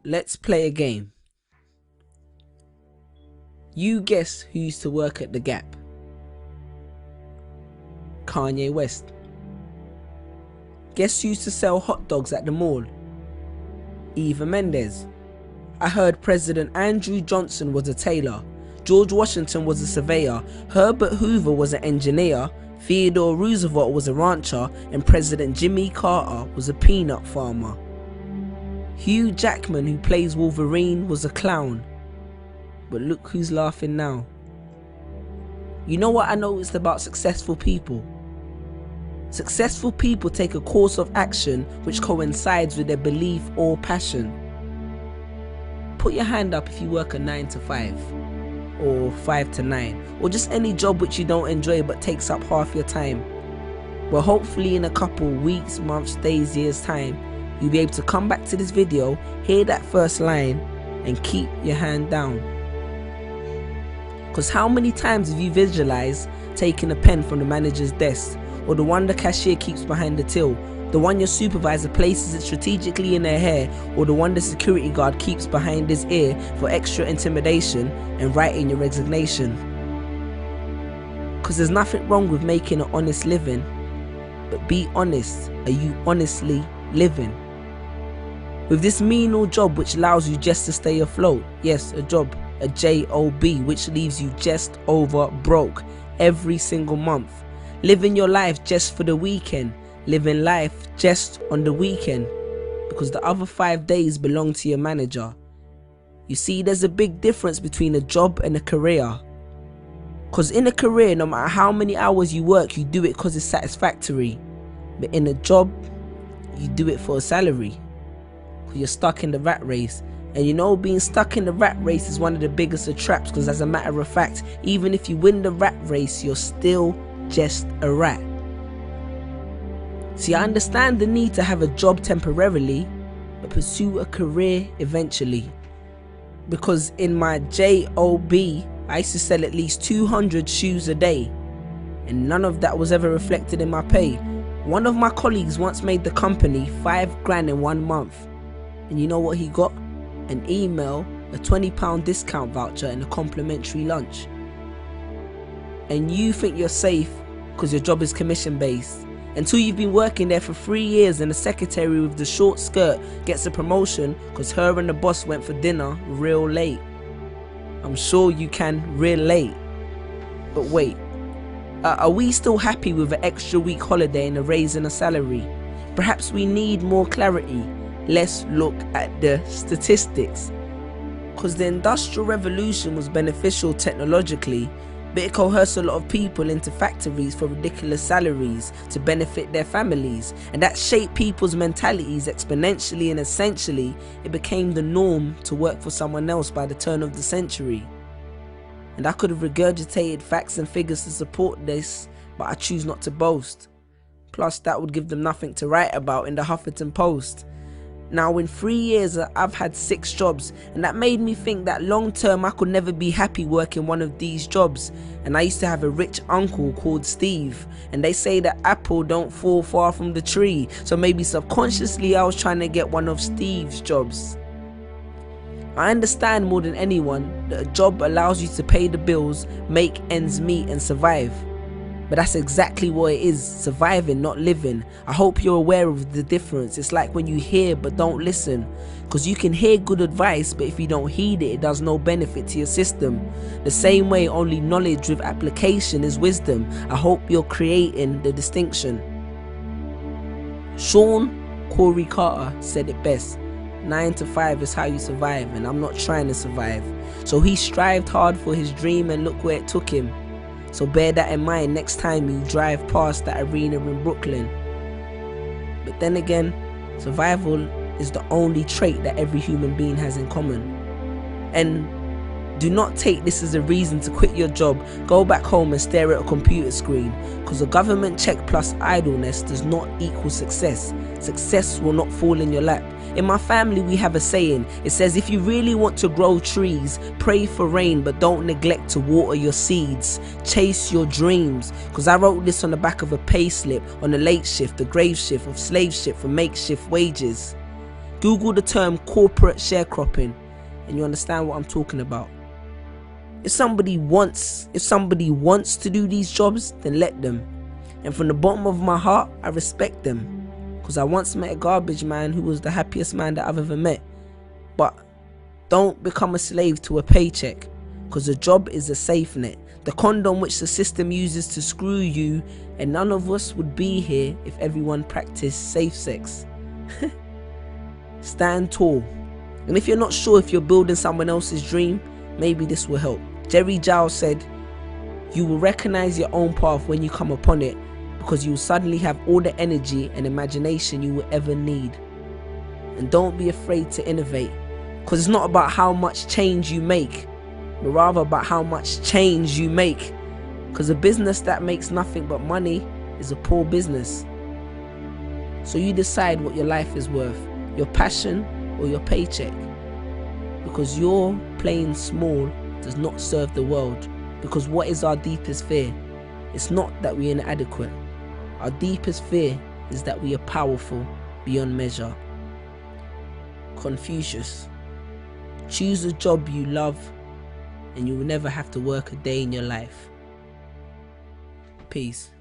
Let's play a game. You guess who used to work at the Gap? Kanye West. Guess who used to sell hot dogs at the mall? Eva Mendes. I heard President Andrew Johnson was a tailor, George Washington was a surveyor, Herbert Hoover was an engineer, Theodore Roosevelt was a rancher, and President Jimmy Carter was a peanut farmer. Hugh Jackman, who plays Wolverine, was a clown. But look who's laughing now. You know what I noticed about successful people? Successful people take a course of action which coincides with their belief or passion. Put your hand up if you work a 9 to 5, or 5 to 9, or just any job which you don't enjoy but takes up half your time. Well, hopefully in a couple weeks, months, days, years time, you'll be able to come back to this video, hear that first line, and keep your hand down. Because how many times have you visualized taking a pen from the manager's desk, or the one the cashier keeps behind the till, the one your supervisor places it strategically in their hair, or the one the security guard keeps behind his ear for extra intimidation, and writing your resignation? Because there's nothing wrong with making an honest living, but be honest, are you honestly living? With this menial job which allows you just to stay afloat, yes, a job, a job, which leaves you just over broke every single month, living your life just for the weekend, living life just on the weekend, because the other 5 days belong to your manager. You see, there's a big difference between a job and a career. Because in a career, no matter how many hours you work, you do it because it's satisfactory. But in a job, you do it for a salary. Because you're stuck in the rat race. And you know, being stuck in the rat race is one of the biggest of traps, because as a matter of fact, even if you win the rat race, you're still just a rat. See, I understand the need to have a job temporarily, but pursue a career eventually. Because in my job, I used to sell at least 200 shoes a day, and none of that was ever reflected in my pay. One of my colleagues once made the company 5 grand in 1 month, and you know what he got? An email, a £20 discount voucher, and a complimentary lunch. And you think you're safe because your job is commission based, until you've been working there for 3 years and the secretary with the short skirt gets a promotion because her and the boss went for dinner real late. I'm sure you can relate. But wait, are we still happy with an extra week holiday and a raise in a salary? Perhaps we need more clarity. Let's look at the statistics. Because the Industrial Revolution was beneficial technologically, but it coerced a lot of people into factories for ridiculous salaries to benefit their families, and that shaped people's mentalities exponentially, and essentially it became the norm to work for someone else by the turn of the century. And I could have regurgitated facts and figures to support this, but I choose not to boast. Plus that would give them nothing to write about in the Huffington Post. Now in 3 years I've had 6 jobs, and that made me think that long term I could never be happy working one of these jobs. And I used to have a rich uncle called Steve, and they say that apple don't fall far from the tree, so maybe subconsciously I was trying to get one of Steve's jobs. I understand more than anyone that a job allows you to pay the bills, make ends meet, and survive. But that's exactly what it is, surviving, not living. I hope you're aware of the difference. It's like when you hear but don't listen. Because you can hear good advice, but if you don't heed it, it does no benefit to your system. The same way only knowledge with application is wisdom. I hope you're creating the distinction. Sean Corey Carter said it best. 9 to 5 is how you survive, and I'm not trying to survive. So he strived hard for his dream, and look where it took him. So bear that in mind next time you drive past that arena in Brooklyn. But then again, survival is the only trait that every human being has in common. And do not take this as a reason to quit your job, go back home and stare at a computer screen, because a government check plus idleness does not equal success. Success will not fall in your lap. In my family we have a saying. It says, if you really want to grow trees, pray for rain, but don't neglect to water your seeds. Chase your dreams. Because I wrote this on the back of a pay slip on a late shift, the grave shift of slave ship for makeshift wages. Google the term corporate sharecropping and you understand what I'm talking about. If somebody wants to do these jobs, then let them. And from the bottom of my heart, I respect them. Because I once met a garbage man who was the happiest man that I've ever met. But don't become a slave to a paycheck. Because a job is a safe net. The condom which the system uses to screw you, and none of us would be here if everyone practiced safe sex. Stand tall. And if you're not sure if you're building someone else's dream, maybe this will help. Jerry Giles said, "You will recognize your own path when you come upon it, because you will suddenly have all the energy and imagination you will ever need." And don't be afraid to innovate, because it's not about how much change you make, but rather about how much change you make. Because a business that makes nothing but money is a poor business. So you decide what your life is worth, your passion or your paycheck. Because your playing small does not serve the world. Because what is our deepest fear? It's not that we're inadequate. Our deepest fear is that we are powerful beyond measure. Confucius. Choose a job you love and you will never have to work a day in your life. Peace.